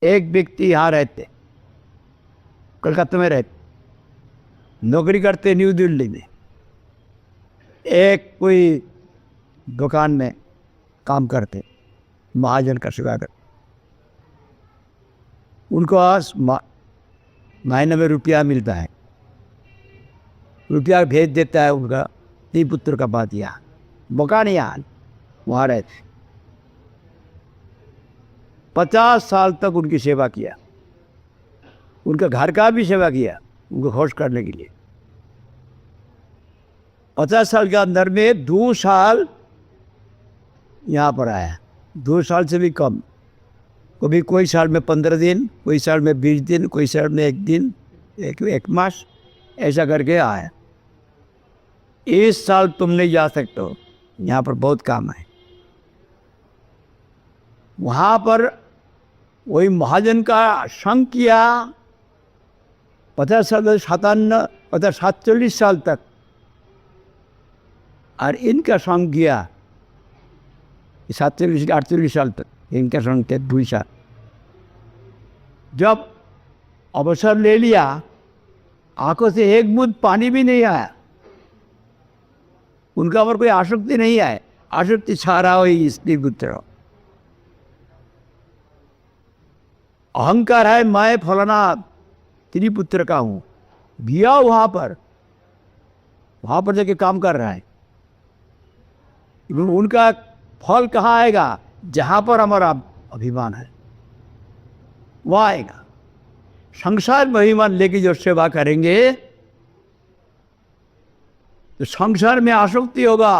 एक व्यक्ति यहाँ रहते, कलकत्ता में रहते, नौकरी करते न्यू दिल्ली में, एक कोई दुकान में काम करते, महाजन का सेवा करते। उनको आज महीने में रुपया मिलता है, रुपया भेज देता है उनका ती पुत्र का बात। यहाँ मकान यहाँ वहाँ रहते, 50 साल तक उनकी सेवा किया, उनका घर का भी सेवा किया उनको खुश करने के लिए। 50 साल के अंदर में 2 साल यहाँ पर आया, 2 साल से भी कम। कभी कोई साल में 15 दिन, कोई साल में 20 दिन, कोई साल में 1 दिन, एक मास, ऐसा करके आया। इस साल तुम नहीं जा सकते हो, यहाँ पर बहुत काम है। वहाँ पर वही महाजन का संग किया 50 साल, 47 साल तक, और इनका संग किया 47-48 साल तक, इनका संग थे 2 साल। जब अवसर ले लिया, आंखों से एक बूंद पानी भी नहीं आया, उनका पर कोई आसक्ति नहीं आए, आसक्ति छारा हुई स्त्री पुत्र। अहंकार है, मैं फलाना त्रिपुत्र का हूं, गया वहां पर जाके काम कर रहा है। उनका फल कहाँ आएगा? जहां पर हमारा अभिमान है वह आएगा। संसार में अभिमान लेके जो सेवा करेंगे तो संसार में आसक्ति होगा।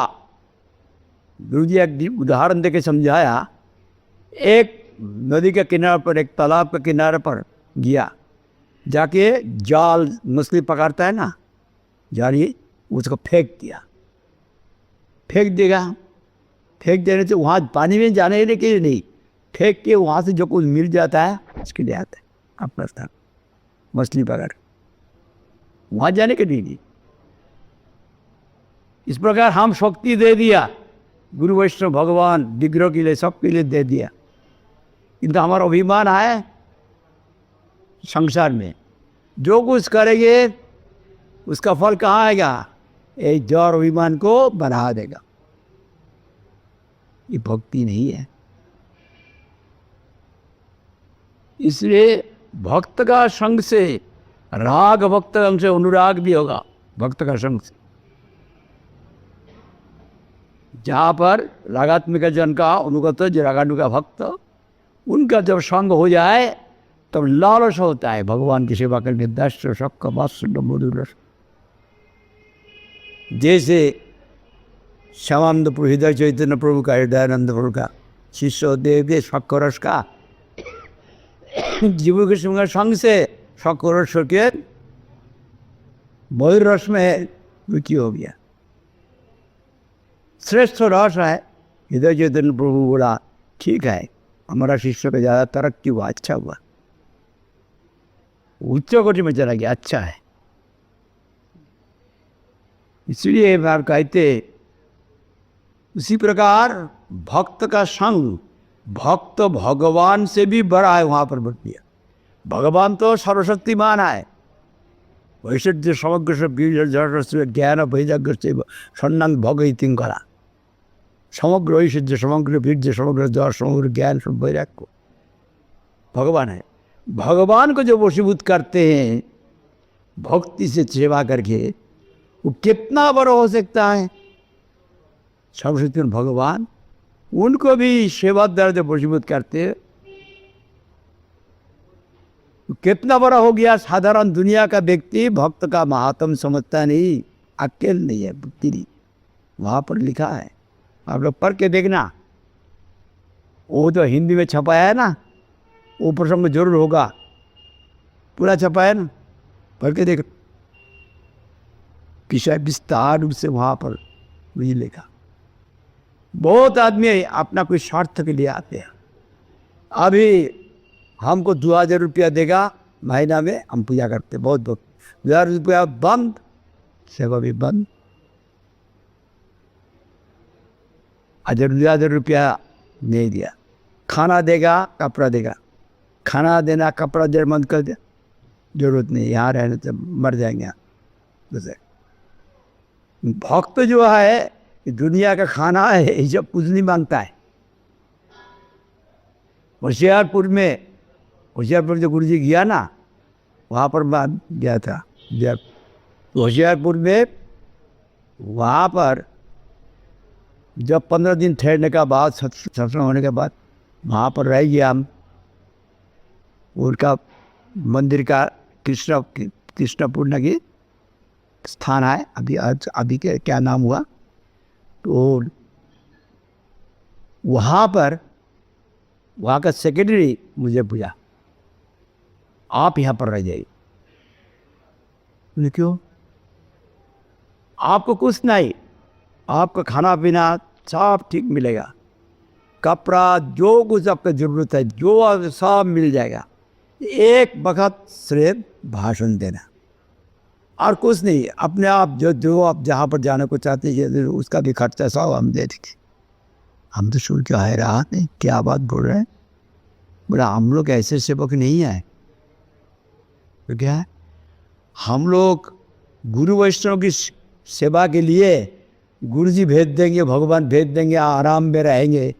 गुरु जी एक उदाहरण देके समझाया। एक नदी के किनारे पर, एक तालाब के किनारे पर गया, जाके जाल मछली पकड़ता है ना, जाली, उसको फेंक दिया। फेंक देगा, फेंक देने से वहाँ पानी में जाने के लिए नहीं, फेंक के वहाँ से जो कुछ मिल जाता है उसके लिए आता है अपना स्थान, मछली पकड़, वहाँ जाने के लिए नहीं। इस प्रकार हम शक्ति दे दिया, गुरु वैष्णव भगवान विग्रह के लिए, सबके लिए दे दिया, किंतु हमारा अभिमान है संसार में। जो कुछ करेंगे उसका फल कहाँ आएगा? एक जड़ अभिमान को बढ़ा देगा। ये भक्ति नहीं है। इसलिए भक्त का संग से राग, भक्त का संग से अनुराग भी होगा। भक्त का संग से जहाँ पर रागात्मिक जन का अनुगत, जो रागानुगा भक्त, उनका जब संग हो जाए तब लालच होता है भगवान की सेवा करने, दश सबका वात्सल्य मधुर। जैसे श्यामानंद प्रभु, हृदय चैतन्य प्रभु का, हृदयानंद प्रभु का शिष्य देव शक्कर रस का, जीव कृष्ण के संग से शक्कर रस के मधुर रस में रुचि हो गया। श्रेष्ठ रस है। हृदय चैतन्य प्रभु बोला, ठीक है, हमारा शिष्य का ज़्यादा तरक्की हुआ, अच्छा हुआ, उच्च कोटि में चला गया, अच्छा है। इसलिए बार कहते, उसी प्रकार भक्त का संग, भक्त भगवान से भी बड़ा है। वहाँ पर बन दिया, भगवान तो सर्वशक्तिमान है। वैसे समग्र से बीज जड़ ज्ञान वैराग्य से सन्नंद भगवती करा, समग्र ऐश्वर्य, समग्र बीज, समग्र जड़, समग्र ज्ञान, सब वैराग्य भगवान है। भगवान को जो वशीभूत करते हैं भक्ति से सेवा करके, वो कितना बड़ा हो सकता है। सर्वशक्तिमान भगवान उनको भी सेवा द्वारा जब वशीभूत करते हैं, कितना बड़ा हो गया। साधारण दुनिया का व्यक्ति भक्त का महात्म समझता नहीं, अकेल नहीं है, बुद्धि नहीं। वहाँ पर लिखा है, आप लोग पढ़ के देखना। वो तो हिंदी में छपाया है ना, वो प्रसंग में जरूर होगा, पूरा छपाया है ना, पढ़ के देख। किसी विस्तार रूप से वहाँ पर वही लिखा। बहुत आदमी अपना कोई स्वार्थ के लिए आते हैं। अभी हमको 2000 रुपया देगा महीना में, हम पूजा करते, बहुत 2000 रुपया बंद, सेवा भी बंद। 1000 रुपया नहीं दिया, खाना देगा, कपड़ा देगा, खाना देना, कपड़ा देना बंद कर दिया, जरूरत नहीं, यहाँ रहने से मर जाएंगे यहाँ। जैसे भक्त जो है दुनिया का खाना है ये सब कुछ नहीं मांगता है। होशियारपुर जो गुरु जी गया ना, वहाँ पर मैं गया था। जब होशियारपुर में वहाँ पर जब 15 दिन ठहरने का बाद, सत्संग होने के बाद वहाँ पर रह गया हम। उनका मंदिर का कृष्णपूर्ण की स्थान है अभी के क्या नाम हुआ, तो वहाँ पर वहाँ का सेक्रेटरी मुझे पूछा आप यहाँ पर रह जाइए। क्यों? आपको कुछ नहीं, आपका खाना पीना सब ठीक मिलेगा, कपड़ा जो कुछ आपका ज़रूरत है जो सब मिल जाएगा, एक वक्त सिर्फ भाषण देना और कुछ नहीं। अपने आप जो आप जहाँ पर जाने को चाहते हैं उसका भी खर्चा सब हम दे देंगे। हम तो सुन के हैरान नहीं, क्या बात बोल रहे हैं। बोला हम लोग ऐसे सेवक नहीं है। तो क्या है, हम लोग गुरु वैष्णव की सेवा के लिए गुरु जी भेज देंगे, भगवान भेज देंगे, आराम में रहेंगे,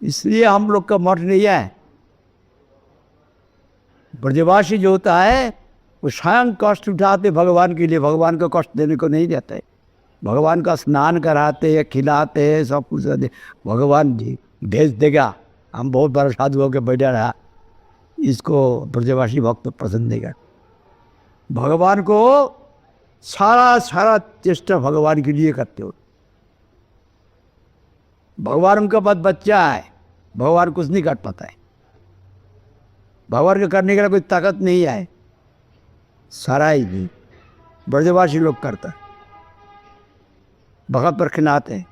इसलिए हम लोग का मठ नहीं है। ब्रजवासी जो होता है वो स्वयं कष्ट उठाते भगवान के लिए, भगवान को कष्ट देने को नहीं देते। भगवान का स्नान कराते हैं, खिलाते हैं, सब कुछ करते, भगवान जी भेज देगा। हम बहुत बड़ा साधु होकर बैठा रहा, इसको ब्रजवासी भक्त पसंद नहीं कर। भगवान को सारा चेष्टा भगवान के लिए करते हो। भगवान उनका बस बच्चा है, भगवान कुछ नहीं कर पाता है, भगवान को करने के लिए कोई ताकत नहीं है, सारा ही ब्रजवासी लोग करता है। भगत पर खिलाते हैं,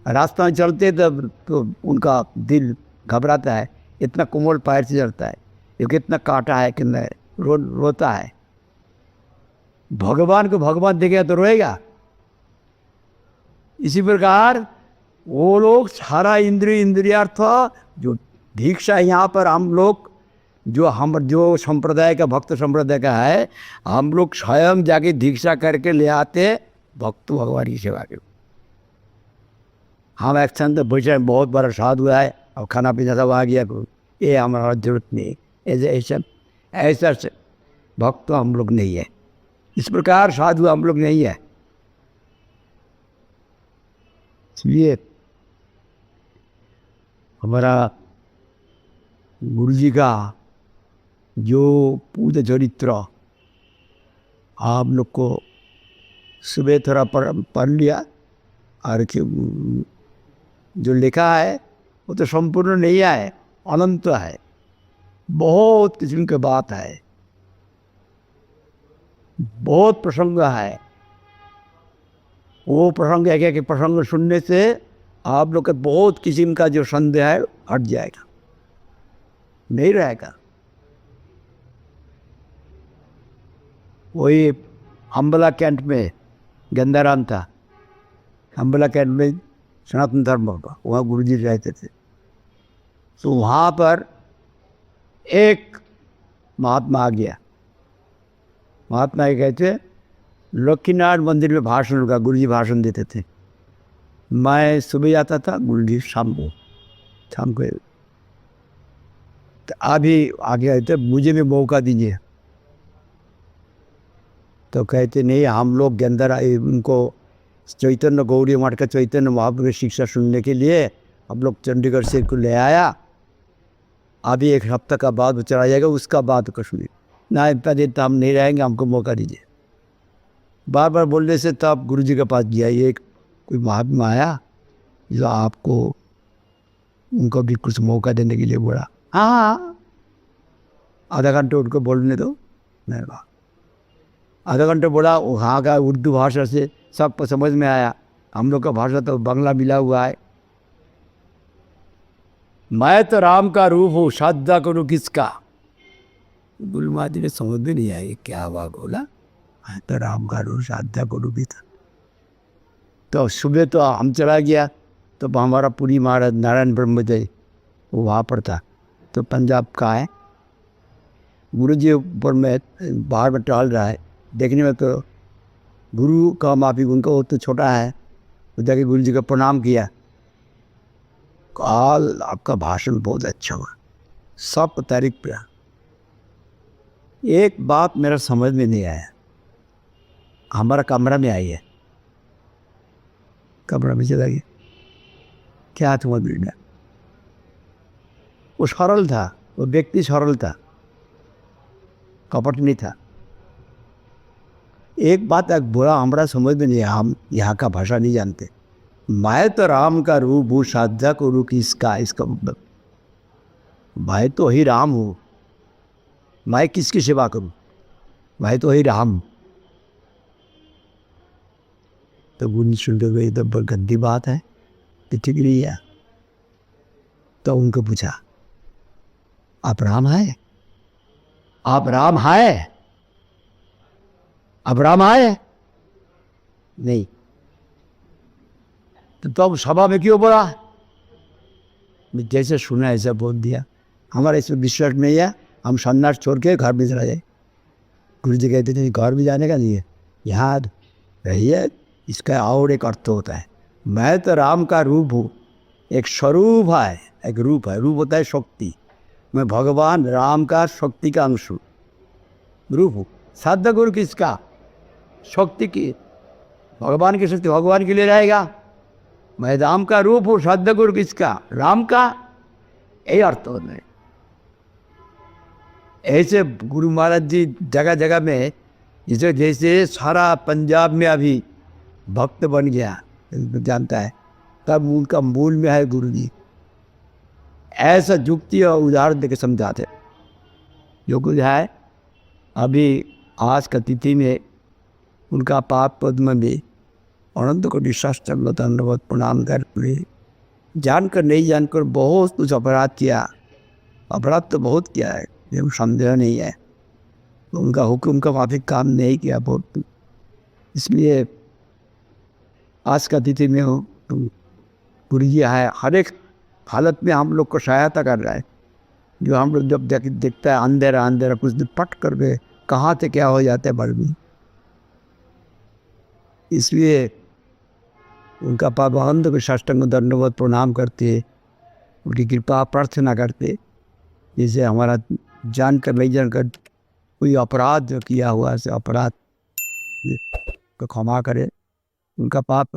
रास्ता में चलते तो उनका दिल घबराता है, इतना कोमल पैर से चलता है, ये कितना काटा है, कितना रोता है। भगवान को भगवान देखेगा तो रोएगा। इसी प्रकार वो लोग सारा इंद्रियार्थ जो दीक्षा यहाँ पर हम लोग जो संप्रदाय का भक्त संप्रदाय का है, हम लोग स्वयं जाके दीक्षा करके ले आते भक्त भगवान की सेवा के। हम एक संत बैठे बहुत बड़ा साधु है और खाना पीना सब आ गया, ये हमारा जरूरत नहीं, ऐसा से भक्त तो हम लोग नहीं है, इस प्रकार साधु हम लोग नहीं है। इसलिए हमारा गुरु जी का जो पूर्ण चरित्र आप लोग को सुबह थोड़ा पढ़ लिया, और जो लिखा है वो तो संपूर्ण नहीं है, अनंत है, बहुत किस्म की बात है, बहुत प्रसंग है। वो प्रसंग एक प्रसंग सुनने से आप लोग के बहुत किस्म का जो संदेह है हट जाएगा, नहीं रहेगा। वही अम्बला कैंट में गंदाराम था, अम्बला कैंट में सनातन धर्म का वहाँ गुरु जी रहते थे। तो वहाँ पर एक महात्मा आ गया, महात्मा ये कहते लक्ष्मीनारायण मंदिर में भाषण होगा, गुरु जी भाषण देते थे। मैं सुबह जाता था, गुरु जी शाम को तो अभी आगे कहते मुझे भी मौका दीजिए। तो कहते नहीं, हम लोग के अंदर उनको चैतन्य गौरी मठ का चैतन्य महाप्रभु की शिक्षा सुनने के लिए हम लोग चंडीगढ़ से को ले आया, अभी एक हफ्ता का बाद वो चला जाएगा, उसका बाद कश्मीर ना, इतना देर हम नहीं रहेंगे, हमको मौका दीजिए। बार बार बोलने से तब गुरु जी के पास गया, ये कोई महात्मा आया जो आपको उनको भी कुछ मौका देने के लिए बोला। हाँ, आधा घंटे उनको बोलने दो। नहीं बात, आधा घंटे बोला, वहाँ का उर्दू भाषा से सबको समझ में आया, हम लोग का भाषा तो बांग्ला मिला हुआ है। मैं तो राम का रूप हूँ, श्रद्धा करूँ किसका। गुरु महाराज ने समझ में नहीं आई क्या हुआ, बोला मैं तो राम का रूप श्रद्धा करूँ भी था। तो सुबह तो हम चला गया, तो हमारा पूरी महाराज नारायण ब्रह्मजय वो वहाँ पर था, तो पंजाब का है। गुरु जी ऊपर में बाहर में टहल रहा है, देखने में तो गुरु का माफी उनका वो तो छोटा है। तो जाके गुरु जी का प्रणाम किया, काल आपका भाषण बहुत अच्छा हुआ, सब तारीफ किया। एक बात मेरा समझ में नहीं आया, हमारा कमरा में आई है, कमरा में चला गया, क्या तुम्हारा बिगड़ा? वो सरल था, वो व्यक्ति सरल था, कपट नहीं था। एक बात एक बोला, हमारा समझ में नहीं, हम यहाँ का भाषा नहीं जानते। मैं तो राम का रूप हूँ, साधा को रूप इसका मतलब मैं तो ही राम हूँ, मैं किसकी सेवा करूँ, मैं तो ही राम। तो गुरु सुनते हुए तो बड़ी गंदी बात है, तो ठीक नहीं है। तो उनको पूछा, आप राम है? आप राम है? अब राम आए नहीं तो अब सभा में क्यों बोला? जैसे सुना ऐसा बोल दिया। हमारा इसमें विश्वास नहीं है, हम सन्यास छोड़ के घर में चला जाए। गुरु जी कहते थे घर भी जाने का नहीं है, यहाँ रहिए। इसका और एक अर्थ होता है, मैं तो राम का रूप हूँ, एक स्वरूप है, एक रूप है। रूप होता है शक्ति, मैं भगवान राम का शक्ति का अंश हूँ, रूप हूँ। साध्य गुरु किसका? शक्ति की, भगवान की शक्ति भगवान के लिए रहेगा। मैं राम का रूप हूँ, साध्य गुरु किसका? राम का। यही अर्थ होता है। ऐसे गुरु महाराज जी जगह जगह में, जैसे जैसे सारा पंजाब में अभी भक्त बन गया, जानता है, तब उनका मूल में है गुरु जी। ऐसा जुक्ति और उदाहरण देकर समझाते। जो कुछ है अभी आज का तिथि में, उनका पाप पद्म में अनंत को निशास्त्र धन्यवाद प्रणाम करके, जानकर नहीं जानकर बहुत कुछ अपराध किया। अपराध तो बहुत किया है, ये संदेह नहीं है। तो उनका हुक्म का माफी काम नहीं किया बहुत। इसलिए आज का तिथि में गुरु जी है, हर एक हालत में हम लोग को सहायता कर रहा है। जो हम लोग जब देखता है अंधेरा अंधेरा, कुछ दिन पट कर गए, कहाँ से क्या हो जाता है बड़ में। इसलिए उनका पाबंद को साष्टांग दंडवत प्रणाम करते, उनकी कृपा प्रार्थना करते। जैसे हमारा जानकर नहीं जानकर कोई अपराध जो किया हुआ है, अपराध को क्षमा करे, उनका पाप